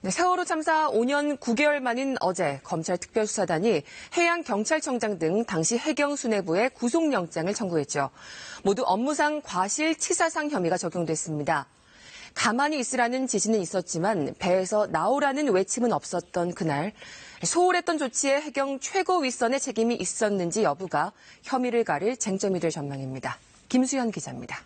네, 세월호 참사 5년 9개월 만인 어제 검찰 특별수사단이 해양경찰청장 등 당시 해경수뇌부에 구속영장을 청구했죠. 모두 업무상 과실치사상 혐의가 적용됐습니다. 가만히 있으라는 지시는 있었지만 배에서 나오라는 외침은 없었던 그날 소홀했던 조치에 해경 최고윗선의 책임이 있었는지 여부가 혐의를 가릴 쟁점이 될 전망입니다. 김수현 기자입니다.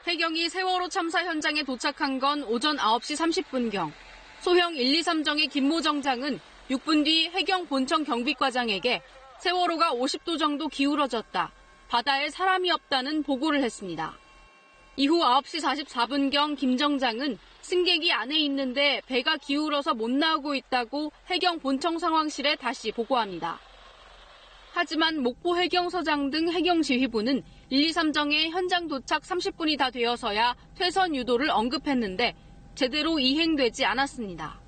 해경이 세월호 참사 현장에 도착한 건 오전 9시 30분경. 소형 123정의 김모 정장은 6분 뒤 해경 본청 경비과장에게 세월호가 50도 정도 기울어졌다. 바다에 사람이 없다는 보고를 했습니다. 이후 9시 44분경 김 정장은 승객이 안에 있는데 배가 기울어서 못 나오고 있다고 해경 본청 상황실에 다시 보고합니다. 하지만 목포 해경서장 등 해경지휘부는 123정의 현장 도착 30분이 다 되어서야 퇴선 유도를 언급했는데 제대로 이행되지 않았습니다.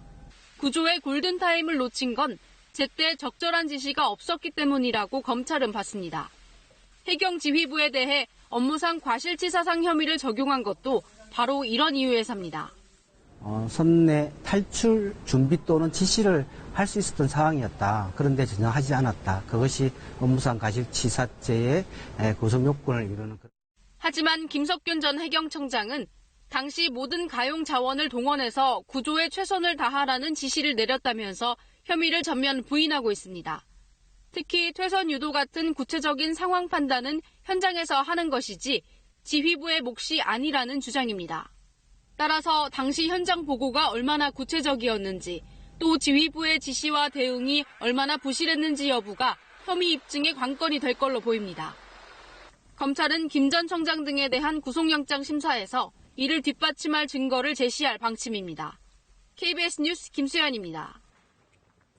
구조의 골든타임을 놓친 건 제때 적절한 지시가 없었기 때문이라고 검찰은 봤습니다. 해경지휘부에 대해 업무상 과실치사상 혐의를 적용한 것도 바로 이런 이유에서입니다. 선내 탈출 준비 또는 지시를 할 수 있었던 상황이었다. 그런데 전혀 하지 않았다. 그것이 업무상 과실치사죄의 구성 요건을 이루는. 하지만 김석균 전 해경청장은 당시 모든 가용 자원을 동원해서 구조에 최선을 다하라는 지시를 내렸다면서 혐의를 전면 부인하고 있습니다. 특히 퇴선 유도 같은 구체적인 상황 판단은 현장에서 하는 것이지 지휘부의 몫이 아니라는 주장입니다. 따라서 당시 현장 보고가 얼마나 구체적이었는지 또 지휘부의 지시와 대응이 얼마나 부실했는지 여부가 혐의 입증의 관건이 될 걸로 보입니다. 검찰은 김 전 청장 등에 대한 구속영장 심사에서 이를 뒷받침할 증거를 제시할 방침입니다. KBS 뉴스 김수현입니다.